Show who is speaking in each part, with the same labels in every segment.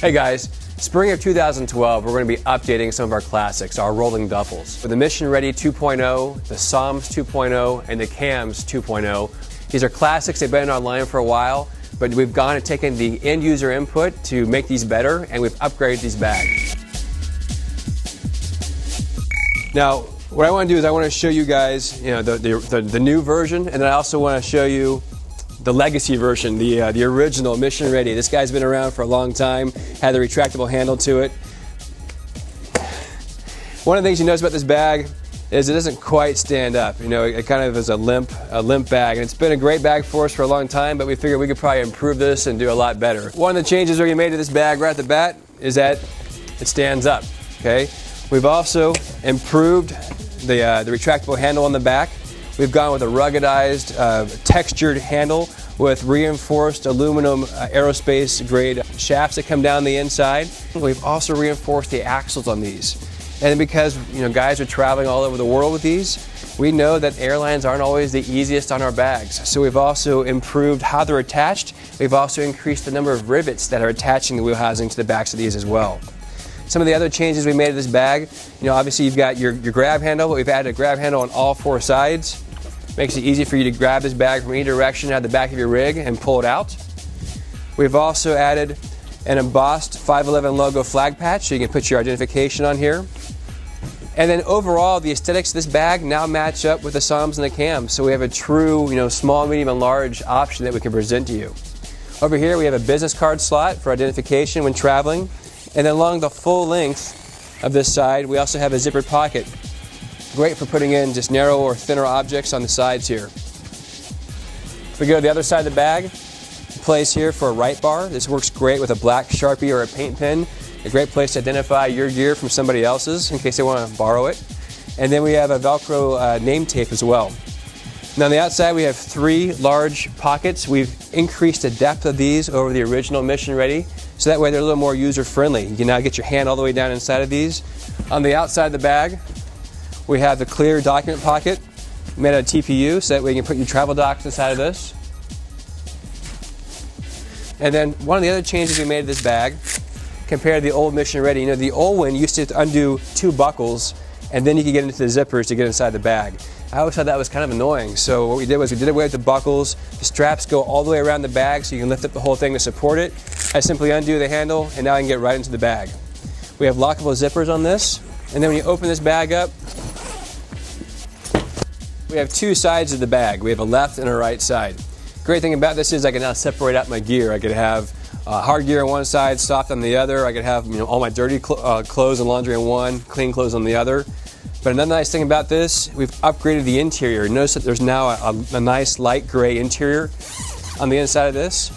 Speaker 1: Hey guys, spring of 2012 we're going to be updating some of our classics, our rolling duffels. With the Mission Ready 2.0, the Psalms 2.0, and the Cams 2.0. These are classics, they've been online for a while, but we've gone and taken the end user input to make these better, and we've upgraded these bags. Now, what I want to do is I want to show you guys the new version, and then I also want to show you the legacy version, the original Mission Ready. This guy's been around for a long time, had the retractable handle to it. One of the things you notice about this bag is it doesn't quite stand up. You know, it kind of is a limp bag, and it's been a great bag for us for a long time, but we figured we could probably improve this and do a lot better. One of the changes we made to this bag right at the bat is that it stands up, okay? We've also improved the retractable handle on the back. We've gone with a ruggedized, textured handle with reinforced aluminum aerospace grade shafts that come down the inside. We've also reinforced the axles on these. And because guys are traveling all over the world with these, we know that airlines aren't always the easiest on our bags. So we've also improved how they're attached. We've also increased the number of rivets that are attaching the wheel housing to the backs of these as well. Some of the other changes we made to this bag, obviously you've got your grab handle, but we've added a grab handle on all four sides. Makes it easy for you to grab this bag from any direction out of the back of your rig and pull it out. We've also added an embossed 511 logo flag patch so you can put your identification on here. And then overall, the aesthetics of this bag now match up with the Psalms and the Cams. So we have a true, small, medium, and large option that we can present to you. Over here, we have a business card slot for identification when traveling. And then along the full length of this side, we also have a zippered pocket. Great for putting in just narrow or thinner objects on the sides here. If we go to the other side of the bag, place here for a right bar. This works great with a black Sharpie or a paint pen. A great place to identify your gear from somebody else's in case they want to borrow it. And then we have a Velcro name tape as well. Now on the outside we have three large pockets. We've increased the depth of these over the original Mission Ready, so that way they're a little more user friendly. You can now get your hand all the way down inside of these. On the outside of the bag, we have the clear document pocket made out of TPU, so that way you can put your travel docs inside of this. And then one of the other changes we made to this bag, compared to the old Mission Ready, the old one used to undo two buckles, and then you could get into the zippers to get inside the bag. I always thought that was kind of annoying, so what we did was we did away with the buckles. The straps go all the way around the bag, so you can lift up the whole thing to support it. I simply undo the handle, and now I can get right into the bag. We have lockable zippers on this, and then when you open this bag up, we have two sides of the bag. We have a left and a right side. Great thing about this is I can now separate out my gear. I could have hard gear on one side, soft on the other. I could have all my dirty clothes and laundry on one, clean clothes on the other. But another nice thing about this, we've upgraded the interior. Notice that there's now a nice light gray interior on the inside of this.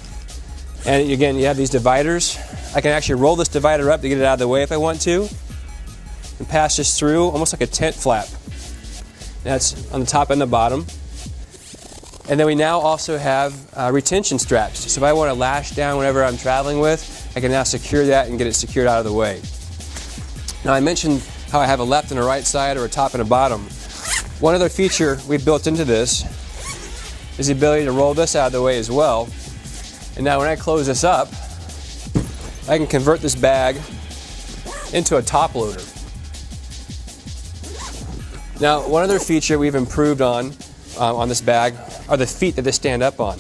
Speaker 1: And again, you have these dividers. I can actually roll this divider up to get it out of the way if I want to, and pass this through almost like a tent flap. That's on the top and the bottom. And then we now also have retention straps. So if I want to lash down whenever I'm traveling with, I can now secure that and get it secured out of the way. Now I mentioned how I have a left and a right side, or a top and a bottom. One other feature we've built into this is the ability to roll this out of the way as well. And now when I close this up, I can convert this bag into a top loader. Now, one other feature we've improved on this bag are the feet that they stand up on.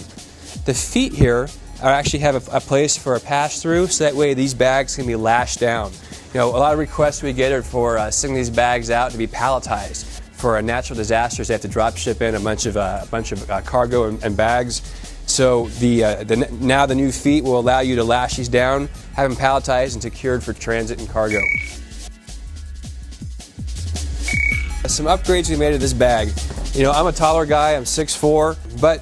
Speaker 1: The feet here actually have a place for a pass-through, so that way these bags can be lashed down. A lot of requests we get are for sending these bags out to be palletized. For natural disasters, they have to drop ship in a bunch of cargo and bags. So now the new feet will allow you to lash these down, have them palletized and secured for transit and cargo. Some upgrades we made to this bag. I'm a taller guy, I'm 6'4", but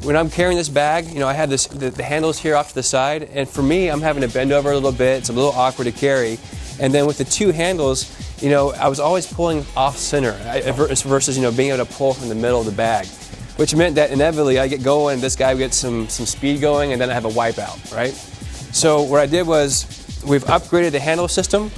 Speaker 1: when I'm carrying this bag, I have the handles here off to the side, and for me, I'm having to bend over a little bit. It's a little awkward to carry. And then with the two handles, I was always pulling off center versus being able to pull from the middle of the bag, which meant that inevitably I get going, and this guy would get some speed going, and then I have a wipeout, right? So what I did was we've upgraded the handle system.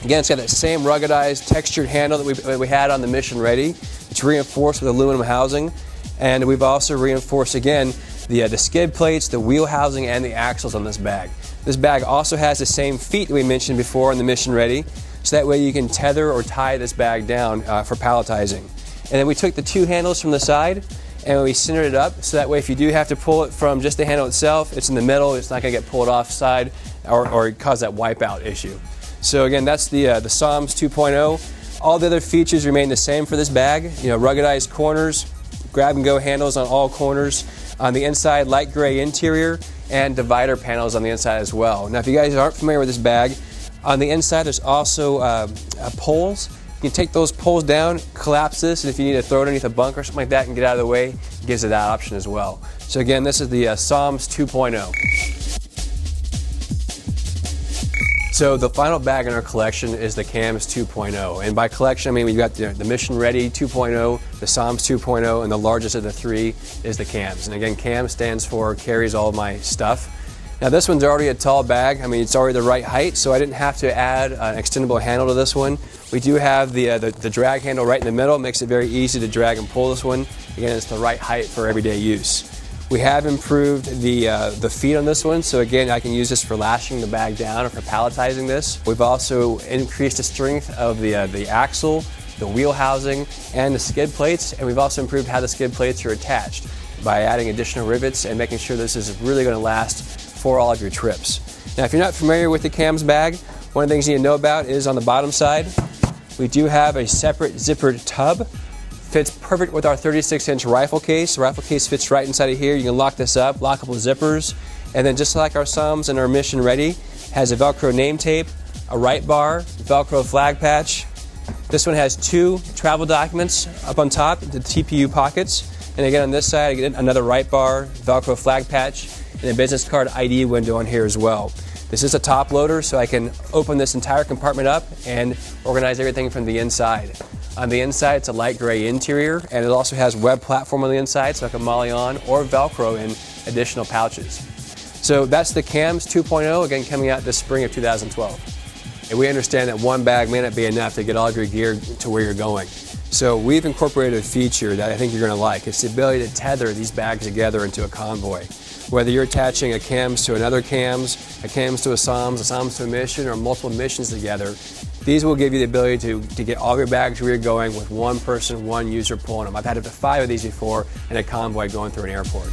Speaker 1: Again, it's got that same ruggedized, textured handle that we had on the Mission Ready. It's reinforced with aluminum housing, and we've also reinforced, again, the skid plates, the wheel housing, and the axles on this bag. This bag also has the same feet that we mentioned before in the Mission Ready, so that way you can tether or tie this bag down for palletizing. And then we took the two handles from the side and we centered it up, so that way if you do have to pull it from just the handle itself, it's in the middle, it's not going to get pulled off side or cause that wipeout issue. So again, that's the Psalms 2.0. All the other features remain the same for this bag. You know, ruggedized corners, grab and go handles on all corners. On the inside, light gray interior, and divider panels on the inside as well. Now, if you guys aren't familiar with this bag, on the inside there's also poles. You can take those poles down, collapse this, and if you need to throw it underneath a bunk or something like that and get out of the way, it gives it that option as well. So again, this is the Psalms 2.0. So the final bag in our collection is the Cams 2.0, and by collection I mean we've got the Mission Ready 2.0, the Psalms 2.0, and the largest of the three is the Cams. And again, Cam stands for carries all my stuff. Now this one's already a tall bag. I mean, it's already the right height, so I didn't have to add an extendable handle to this one. We do have the drag handle right in the middle. It makes it very easy to drag and pull this one. Again, it's the right height for everyday use. We have improved the feet on this one, so again, I can use this for lashing the bag down or for palletizing this. We've also increased the strength of the axle, the wheel housing, and the skid plates, and we've also improved how the skid plates are attached by adding additional rivets and making sure this is really going to last for all of your trips. Now, if you're not familiar with the Cams bag, one of the things you need to know about is on the bottom side, we do have a separate zippered tub. Fits perfect with our 36-inch rifle case. The rifle case fits right inside of here. You can lock this up, lockable zippers, and then just like our Psalms and our Mission Ready, has a Velcro name tape, a right bar, Velcro flag patch. This one has two travel documents up on top, the TPU pockets, and again on this side, I get another right bar, Velcro flag patch, and a business card ID window on here as well. This is a top loader, so I can open this entire compartment up and organize everything from the inside. On the inside, it's a light gray interior, and it also has web platform on the inside, so I can molly on or Velcro in additional pouches. So that's the Cams 2.0, again coming out this spring of 2012. And we understand that one bag may not be enough to get all of your gear to where you're going. So we've incorporated a feature that I think you're going to like. It's the ability to tether these bags together into a convoy. Whether you're attaching a Cams to another Cams, a Cams to a Psalms to a Mission, or multiple missions together, these will give you the ability to get all your bags where you're going with one person, one user pulling them. I've had up to 5 of these before in a convoy going through an airport.